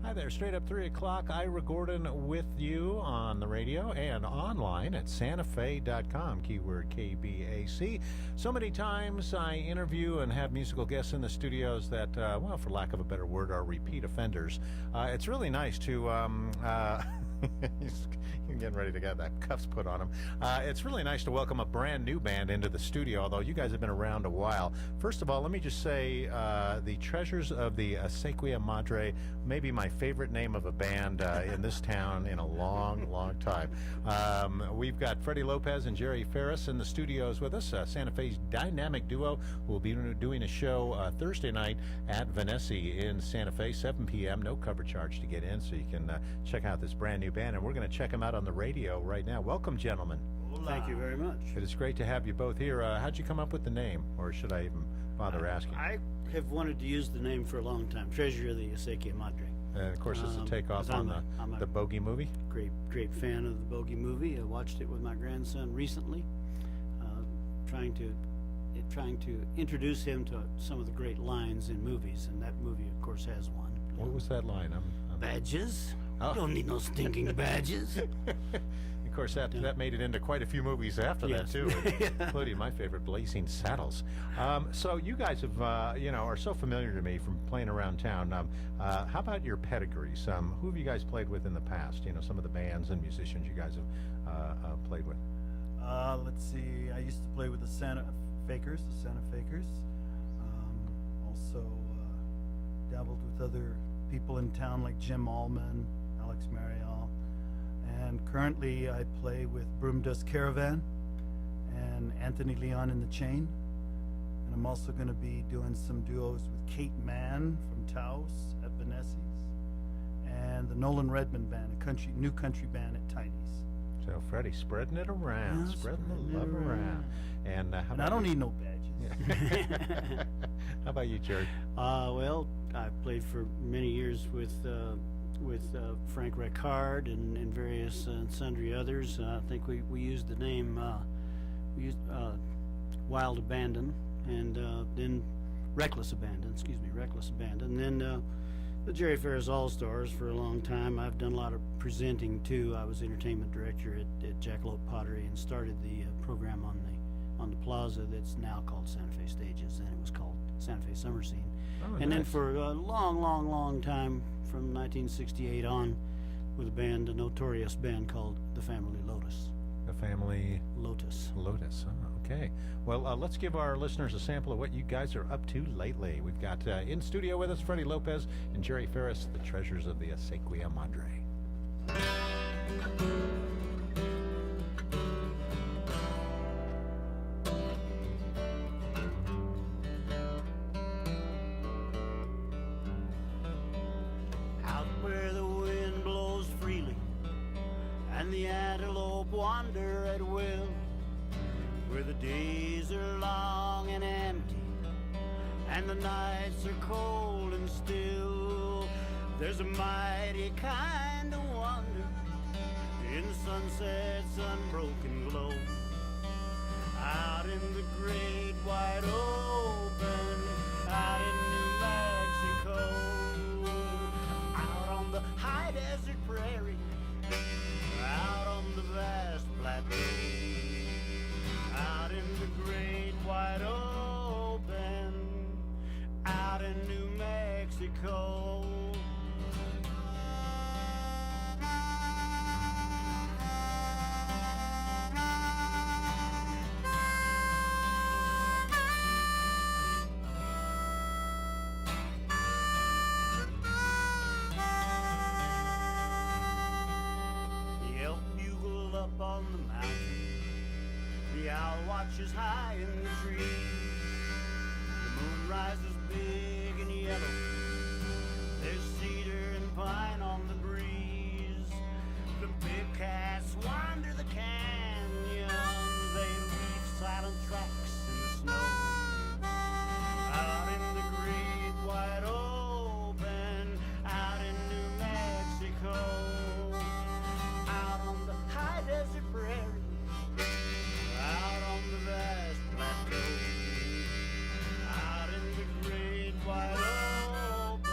Hi there, straight up 3 o'clock. Ira Gordon with you on the radio and online at santafe.com, keyword KBAC. So many times I interview and have musical guests in the studios that, well, for lack of a better word, are repeat offenders. It's really nice to, he's getting ready to get that cuffs put on him. It's really nice to welcome a brand new band into the studio, although you guys have been around a while. First of all, let me just say the Treasures of the Acequia Madre, maybe my favorite name of a band in this town in a long, long time. We've got Freddie Lopez and Jerry Ferris in the studios with us, Santa Fe's dynamic duo who will be doing a show Thursday night at Vanessa in Santa Fe, 7 p.m. No cover charge to get in, so you can check out this brand new band, and we're going to check them out on the radio right now. Welcome, gentlemen. Thank you very much. It is great to have you both here. How'd you come up with the name, or should I even bother asking? I have wanted to use the name for a long time, Treasure of the Acequia Madre. And of course, it's a takeoff on the Bogey movie. Great fan of the Bogey movie. I watched it with my grandson recently, trying to introduce him to some of the great lines in movies, and that movie, of course, has one. What was that line? Badges? Oh. You don't need no stinking badges. Of course, that made it into quite a few movies after that, too, including my favorite, Blazing Saddles. So you guys have, are so familiar to me from playing around town. How about your pedigrees? Who have you guys played with in the past? You know, some of the bands and musicians you guys have played with. Let's see. I used to play with the Santa Fakers. Also dabbled with other people in town like Jim Allman, Alex Marial. And currently I play with Broom Dust Caravan and Anthony Leon in the Chain. And I'm also going to be doing some duos with Kate Mann from Taos at Vanessa's and the Nolan Redmond Band, a new country band at Tiny's. So Freddie, spreading it around, spreading the love around. And I don't need no badges. How about you, Jerry? Well, I played for many years with Frank Reckard and various and sundry others. I think we used the name Wild Abandon, and then Reckless Abandon, and then the Jerry Ferris All-Stars for a long time. I've done a lot of presenting too. I was entertainment director at Jackalope Pottery and started the program on the plaza that's now called Santa Fe Stages, and it was called Santa Fe Summer Scene. Oh, and nice. then for a long time, from 1968 on, with a notorious band called The Family Lotus. The Family Lotus. Oh, okay. Well, let's give our listeners a sample of what you guys are up to lately. We've got in studio with us Freddie Lopez and Jerry Ferris, the Treasures of the Acequia Madre. Wander at will, where the days are long and empty, and the nights are cold and still. There's a mighty kind of wonder in the sunset's unbroken glow, out in the great wide open, out in New Mexico, out on the high desert prairie, out on the vast plateau, out in the great wide open, out in New Mexico. On the mountain, the owl watches high in the trees. The moon rises big and yellow. There's cedar and pine on the breeze. The big cats wander the canyons. They leave silent tracks in the snow. Out in the great wide open, out in New Mexico, desert prairie, out on the vast plateau, out in the great wide open,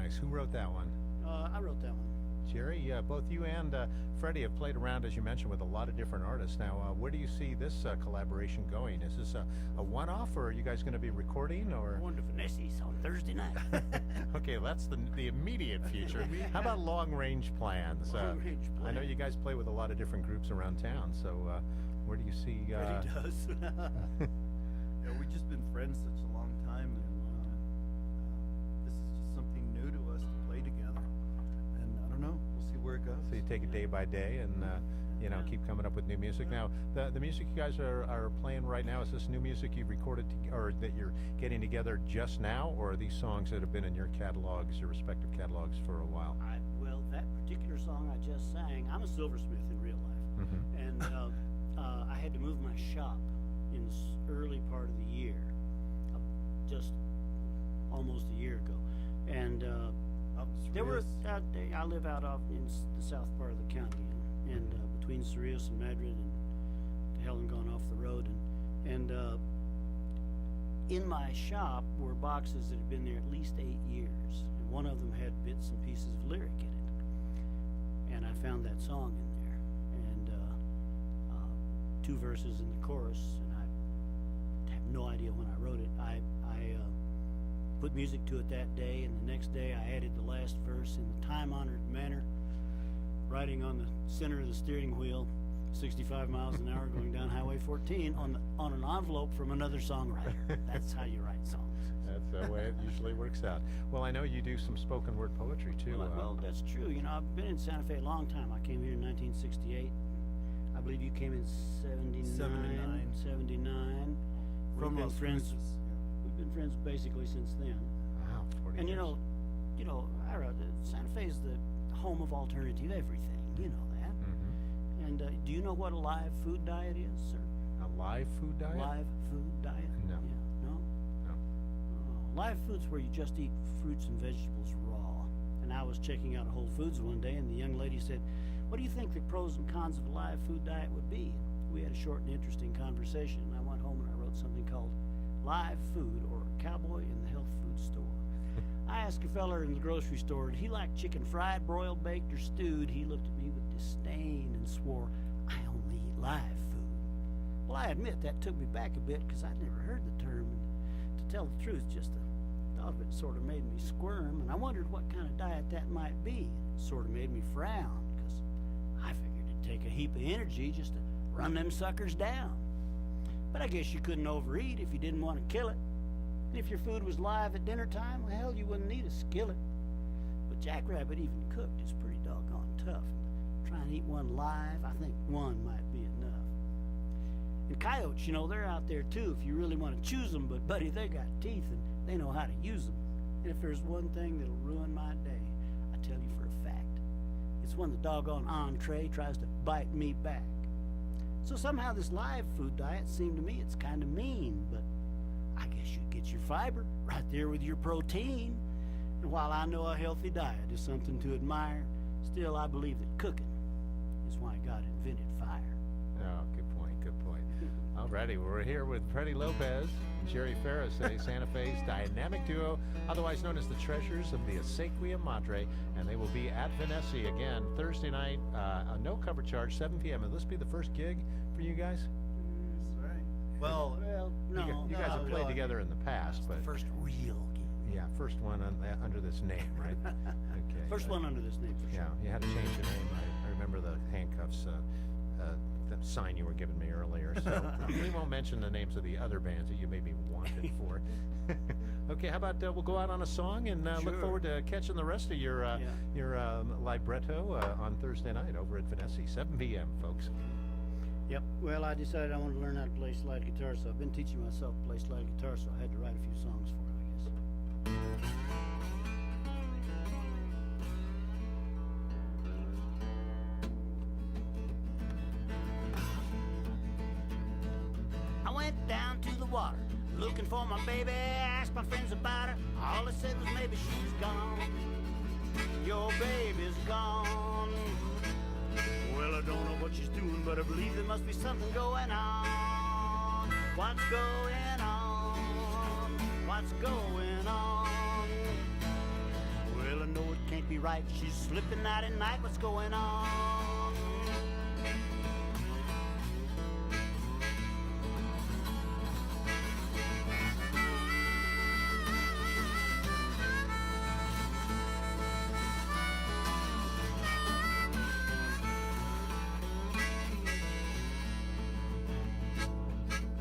nice. Who wrote that one? I wrote that one. Jerry, both you and Freddie have played around, as you mentioned, with a lot of different artists. Now, where do you see this collaboration going? Is this a one-off, or are you guys going to be recording? Or Going to Vanessa's on Thursday night. okay, that's the immediate future. How about long-range plans? Long-range I know plan. you guys play with a lot of different groups around town. So, where do you see? Freddie does. Yeah, we've just been friends such a long time, and this is just something new to us to play together. And I don't know, we'll see where it goes. So you take it day by day, and keep coming up with new music. Now, the music you guys are playing right now, is this new music you've recorded, or that you're getting together just now, or are these songs that have been in your catalogs, your respective catalogs, for a while? Well, that particular song I just sang, I'm a silversmith in real life. And I had to move my shop in the early part of the year, just almost a year ago. And there were, I live out off in the south part of the county, and between Cerrillos and Madrid, and to hell and gone off the road. And in my shop were boxes that had been there at least 8 years, and one of them had bits and pieces of lyric in it. And I found that song in there, and 2 verses in the chorus, and I have no idea when I wrote it. I put music to it that day, and the next day I added the last verse in the time-honored manner, riding on the center of the steering wheel, 65 miles an hour going down Highway 14 on an envelope from another songwriter. That's how you write songs. That's the way it usually works out. Well, I know you do some spoken word poetry too. Well, that's true. You know, I've been in Santa Fe a long time. I came here in 1968. I believe you came in 79. From We've been Los friends. Cruces, We've been friends basically since then. Wow, 40 And years. Ira, Santa Fe is the home of alternative everything. You know that. Mhm. And do you know what a live food diet is, sir? A live food diet? Live food diet? No. Yeah, no? No. Live food's where you just eat fruits and vegetables raw. And I was checking out a Whole Foods one day, and the young lady said, "What do you think the pros and cons of a live food diet would be?" We had a short and interesting conversation, and I went home and I wrote something called Live Food, or Cowboy in the Health Food Store. I asked a fella in the grocery store, did he like chicken fried, broiled, baked, or stewed? He looked at me with disdain and swore, "I only eat live food." Well, I admit that took me back a bit, because I'd never heard the term, and to tell the truth, just the thought of it sort of made me squirm, and I wondered what kind of diet that might be. It sort of made me frown, because I figured it'd take a heap of energy just to run them suckers down. But I guess you couldn't overeat if you didn't want to kill it. And if your food was live at dinner time, well, hell, you wouldn't need a skillet. But jackrabbit, even cooked, is pretty doggone tough. Try and eat one live, I think one might be enough. And coyotes, they're out there too if you really want to choose them, but buddy, they got teeth and they know how to use them. And if there's one thing that'll ruin my day, I tell you for a fact, it's when the doggone entree tries to bite me back. So somehow this live food diet seemed to me it's kind of mean, but I guess you get your fiber right there with your protein. And while I know a healthy diet is something to admire, still I believe that cooking is why God invented fire. Oh, good point, good point. Alrighty, we're here with Freddie Lopez and Jerry Ferris, Santa Fe's dynamic duo, otherwise known as the Treasures of the Acequia Madre, and they will be at Vanessa again Thursday night, a no cover charge, 7 p.m. Will this be the first gig for you guys? That's right. Well, No, you guys have played no, together in the past, but first real gig. yeah, first one under this name, right? Okay. First one under this name for sure. Yeah, you had to change your name. I remember the handcuffs, the sign you were giving me earlier. So we won't mention the names of the other bands that you may be wanted for. Okay, how about we'll go out on a song and look Sure. forward to catching the rest of your libretto on Thursday night over at Vanessa, 7 p.m., folks. Yep. Well, I decided I wanted to learn how to play slide guitar, so I've been teaching myself to play slide guitar, so I had to write a few songs for it, I guess. I went down to the water, looking for my baby, asked my friends about her. All they said was maybe she's gone. Your baby's gone. Well, I don't know what she's doing, but I believe there must be something going on. What's going on? What's going on? Well, I know it can't be right. She's slipping out at night. What's going on?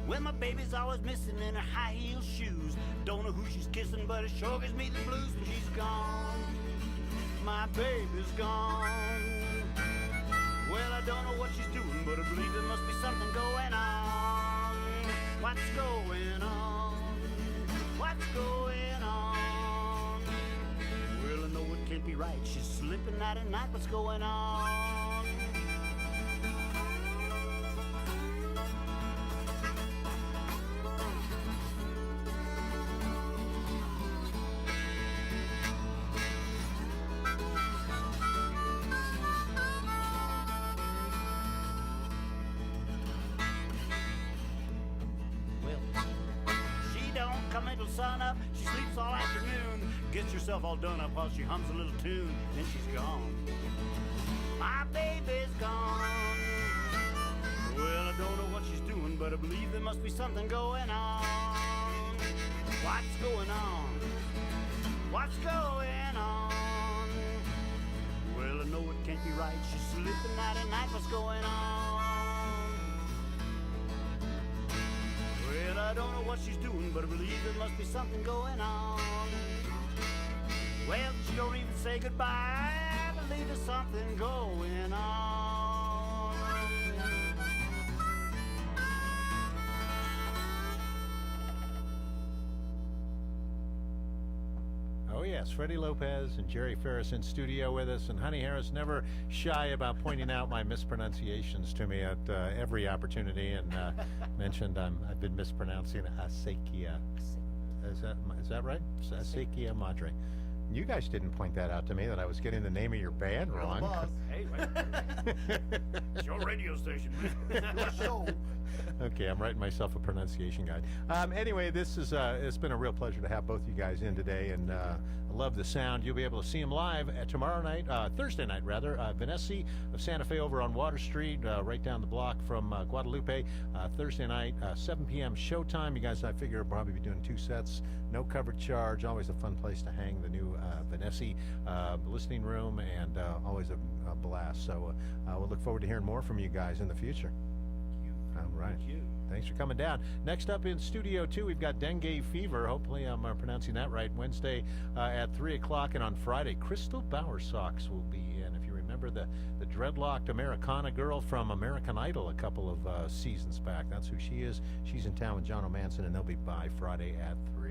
Well, my baby's always missing in her high heel shoes. Don't know who she's kissing, but it sure gives me the blues when she's gone. My baby's gone. Well, I don't know what she's doing, but I believe there must be something going on. What's going on? What's going on? Well, I know it can't be right. She's slipping out at night. What's going on? Come until sun up, she sleeps all afternoon. Gets herself all done up while she hums a little tune. Then she's gone. My baby's gone. Well, I don't know what she's doing, but I believe there must be something going on. What's going on? What's going on? Well, I know it can't be right. She's slipping out at night. What's going on? Well, I don't know what she's doing, but I believe there must be something going on. Well, she don't even say goodbye. I believe there's something going on. Oh, yes, Freddie Lopez and Jerry Ferris in studio with us, and Honey Harris never shy about pointing out my mispronunciations to me at every opportunity, and mentioned I've been mispronouncing Acequia. Is that right? Acequia Madre. You guys didn't point that out to me, that I was getting the name of your band wrong. Boss. Hey, wait. It's your radio station. Your show. Okay, I'm writing myself a pronunciation guide. Anyway, this is it's been a real pleasure to have both you guys in today, and I love the sound. You'll be able to see them live tomorrow night, Thursday night rather, Vanessa of Santa Fe over on Water Street, right down the block from Guadalupe. Thursday night, 7 p.m. showtime. You guys, I figure, will probably be doing 2 sets, no covered charge. Always a fun place to hang. The new Vanessa listening room, and always a blast. So we'll look forward to hearing more from you guys in the future. All right. Thank you. Thanks for coming down. Next up in Studio 2, we've got Dengue Fever. Hopefully I'm pronouncing that right. Wednesday at 3 o'clock, and on Friday, Crystal Bowersox will be in. If you remember the dreadlocked Americana girl from American Idol a couple of seasons back, that's who she is. She's in town with John O'Manson, and they'll be by Friday at 3.